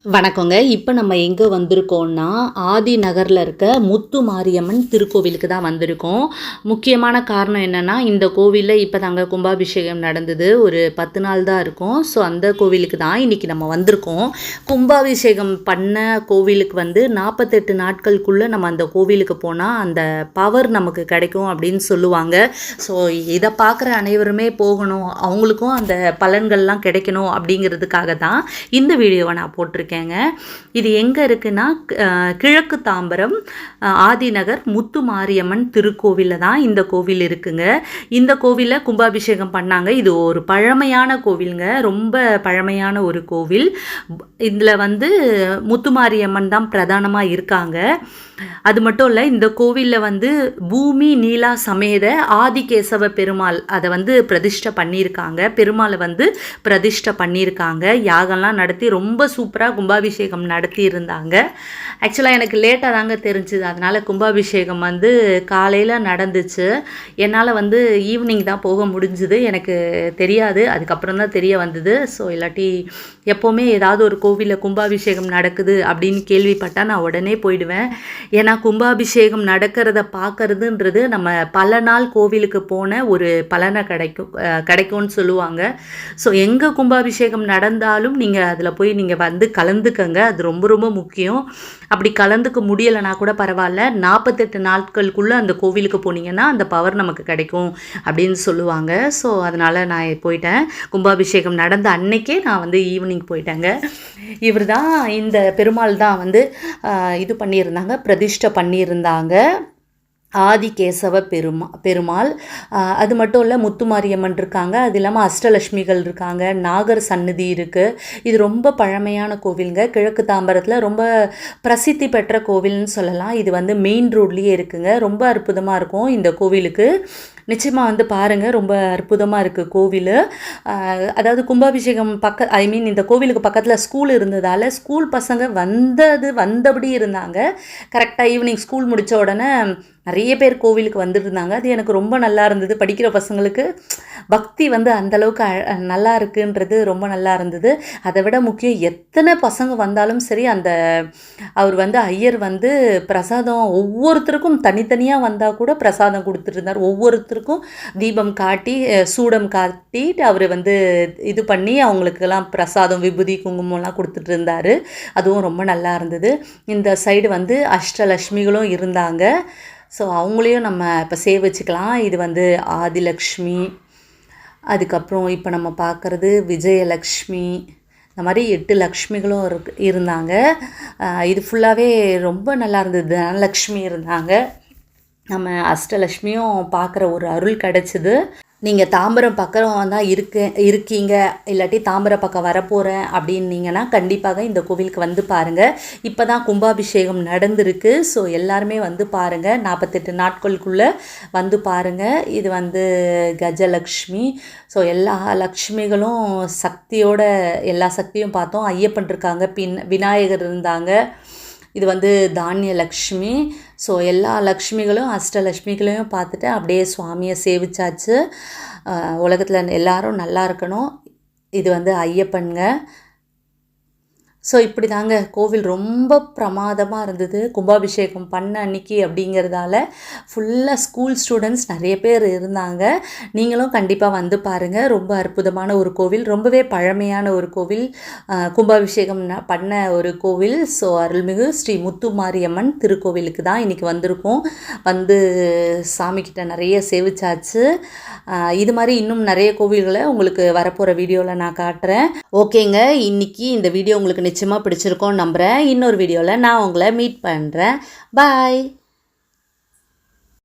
வணக்கங்க. இப்போ நம்ம எங்கே வந்திருக்கோம்னா, ஆதி நகரில் இருக்க முத்து மாரியம்மன் திருக்கோவிலுக்கு தான் வந்திருக்கோம். முக்கியமான காரணம் என்னென்னா, இந்த கோவிலில் இப்போ தாங்க கும்பாபிஷேகம் நடந்தது. ஒரு 10 நாள் தான் இருக்கும். ஸோ அந்த கோவிலுக்கு தான் இன்றைக்கி நம்ம வந்திருக்கோம். கும்பாபிஷேகம் பண்ண கோவிலுக்கு வந்து 48 நாட்களுக்குள்ளே நம்ம அந்த கோவிலுக்கு போனால் அந்த பவர் நமக்கு கிடைக்கும் அப்படின்னு சொல்லுவாங்க. ஸோ இதை பார்க்குற அனைவருமே போகணும், அவங்களுக்கும் அந்த பலன்கள்லாம் கிடைக்கணும் அப்படிங்கிறதுக்காக தான் இந்த வீடியோவை நான் போட்டிருக்கேன். இது எங்கே இருக்குன்னா, கிழக்கு தாம்பரம் ஆதிநகர் முத்து மாரியம்மன் திருக்கோவிலில் தான் இந்த கோவில் இருக்குங்க. இந்த கோவிலில் கும்பாபிஷேகம் பண்ணாங்க. இது ஒரு பழமையான கோவிலுங்க, ரொம்ப பழமையான ஒரு கோவில். இதில் வந்து முத்து மாரியம்மன் தான் பிரதானமாக இருக்காங்க. அது மட்டும் இல்லை, இந்த கோவிலில் வந்து பூமி நீலா சமேத ஆதிகேசவ பெருமாள் அதை வந்து பிரதிஷ்டை பண்ணியிருக்காங்க. பெருமாளை வந்து பிரதிஷ்டை பண்ணியிருக்காங்க. யாகம்லாம் நடத்தி ரொம்ப சூப்பராக கும்பாபிஷேகம் நடத்தி இருந்தாங்க. ஆக்சுவலாக எனக்கு லேட்டாக தாங்க தெரிஞ்சுது. அதனால் கும்பாபிஷேகம் வந்து காலையில் நடந்துச்சு. என்னால் வந்து ஈவினிங் தான் போக முடிஞ்சுது. எனக்கு தெரியாது, அதுக்கப்புறம் தான் தெரிய வந்தது. ஸோ இல்லாட்டி எப்போவுமே ஏதாவது ஒரு கோவிலில் கும்பாபிஷேகம் நடக்குது அப்படின்னு கேள்விப்பட்டால் நான் உடனே போயிடுவேன். ஏன்னா கும்பாபிஷேகம் நடக்கிறத பார்க்கறதுன்றது நம்ம பல நாள் கோவிலுக்கு போன ஒரு பலனை கிடைக்கும்னு சொல்லுவாங்க. ஸோ எங்கே கும்பாபிஷேகம் நடந்தாலும் நீங்கள் அதில் போய் நீங்கள் வந்து கலந்துக்கங்க. அது ரொம்ப ரொம்ப முக்கியம். அப்படி கலந்துக்க முடியலைனா கூட பரவாயில்ல, 48 நாட்களுக்குள்ளே அந்த கோவிலுக்கு போனீங்கன்னா அந்த பவர் நமக்கு கிடைக்கும் அப்படின்னு சொல்லுவாங்க. ஸோ அதனால் நான் போயிட்டேன். கும்பாபிஷேகம் நடந்த அன்னைக்கே நான் வந்து ஈவினிங் போயிட்டேங்க. இவர் தான், இந்த பெருமாள் தான் வந்து இது பண்ணியிருந்தாங்க, பிரதிஷ்டை பண்ணியிருந்தாங்க, ஆதிகேசவ பெருமாள். அது மட்டும் இல்லை, முத்துமாரியம்மன் இருக்காங்க. அது இல்லாமல் அஷ்டலட்சுமிகள் இருக்காங்க, நாகர் சன்னதி இருக்குது. இது ரொம்ப பழமையான கோவிலுங்க. கிழக்கு தாம்பரத்தில் ரொம்ப பிரசித்தி பெற்ற கோவில்னு சொல்லலாம். இது வந்து மெயின் ரோட்லேயே இருக்குங்க. ரொம்ப அற்புதமாக இருக்கும் இந்த கோவிலுக்கு. நிச்சயமாக வந்து பாருங்கள், ரொம்ப அற்புதமாக இருக்குது கோவில். அதாவது கும்பாபிஷேகம் இந்த கோவிலுக்கு பக்கத்தில் ஸ்கூல் இருந்ததால் ஸ்கூல் பசங்க வந்தபடி இருந்தாங்க. கரெக்டாக ஈவினிங் ஸ்கூல் முடித்த உடனே நிறைய பேர் கோவிலுக்கு வந்துருந்தாங்க. அது எனக்கு ரொம்ப நல்லா இருந்தது. படிக்கிற பசங்களுக்கு பக்தி வந்து அந்தளவுக்கு நல்லா இருக்குன்றது ரொம்ப நல்லா இருந்தது. அதை விட முக்கியம், எத்தனை பசங்க வந்தாலும் சரி, அவர் வந்து ஐயர் வந்து பிரசாதம் ஒவ்வொருத்தருக்கும் தனித்தனியாக வந்தால் கூட பிரசாதம் கொடுத்துட்டு ஒவ்வொருத்தருக்கும் தீபம் காட்டி சூடம் காட்டிட்டு அவர் வந்து இது பண்ணி அவங்களுக்கெல்லாம் பிரசாதம் விபூதி குங்குமம்லாம் கொடுத்துட்டு இருந்தார். அதுவும் ரொம்ப நல்லா இருந்தது. இந்த சைடு வந்து அஷ்டலட்சுமிகளும் இருந்தாங்க. ஸோ அவங்களையும் நம்ம இப்போ சேவிச்சுக்கலாம். இது வந்து ஆதிலக்ஷ்மி, அதுக்கப்புறம் இப்போ நம்ம பார்க்குறது விஜயலக்ஷ்மி, இந்த மாதிரி 8 லக்ஷ்மிகளும் இருந்தாங்க. இது ஃபுல்லாகவே ரொம்ப நல்லா இருந்தது. தனலக்ஷ்மி இருந்தாங்க. நம்ம அஷ்டலட்சுமியும் பார்க்குற ஒரு அருள் கிடச்சிது. நீங்கள் தாம்பரம் பக்கம் தான் இருக்கீங்க, இல்லாட்டி தாம்பரம் பக்கம் வரப்போகிறேன் அப்படின்னீங்கன்னா கண்டிப்பாக இந்த கோவிலுக்கு வந்து பாருங்கள். இப்போ தான் கும்பாபிஷேகம் நடந்திருக்கு. ஸோ எல்லாருமே வந்து பாருங்கள், 48 நாட்களுக்குள்ளே வந்து பாருங்கள். இது வந்து கஜலக்ஷ்மி. ஸோ எல்லா லக்ஷ்மிகளும் சக்தியோட எல்லா சக்தியும் பார்த்தோம். ஐயப்பன் இருக்காங்க, விநாயகர் இருந்தாங்க. இது வந்து தானியலக்ஷ்மி. ஸோ எல்லா லக்ஷ்மிகளும் அஷ்டலக்ஷ்மிகளையும் பார்த்துட்டு அப்படியே சுவாமியை சேவிச்சாச்சு. உலகத்தில் எல்லாரும் நல்லா இருக்கணும். இது வந்து ஐயப்பனுங்க. ஸோ இப்படி தாங்க கோவில் ரொம்ப பிரமாதமாக இருந்தது. கும்பாபிஷேகம் பண்ண அன்னைக்கு அப்படிங்கிறதால ஃபுல்லாக ஸ்கூல் ஸ்டூடெண்ட்ஸ் நிறைய பேர் இருந்தாங்க. நீங்களும் கண்டிப்பாக வந்து பாருங்கள். ரொம்ப அற்புதமான ஒரு கோவில், ரொம்பவே பழமையான ஒரு கோவில், கும்பாபிஷேகம் பண்ண ஒரு கோவில். ஸோ அருள்மிகு ஸ்ரீ முத்து மாரியம்மன் திருக்கோவிலுக்கு தான் இன்றைக்கி வந்திருக்கோம். வந்து சாமிக்கிட்ட நிறைய சேவிச்சாச்சு. இது மாதிரி இன்னும் நிறைய கோவில்களை உங்களுக்கு வரப்போகிற வீடியோவில் நான் காட்டுறேன். ஓகேங்க, இன்றைக்கி இந்த வீடியோ உங்களுக்கு நிச்சயமாக பிடிச்சிருக்கோன்னு நம்புகிறேன். இன்னொரு வீடியோவில் நான் உங்களை மீட் பண்ணுறேன். பாய்.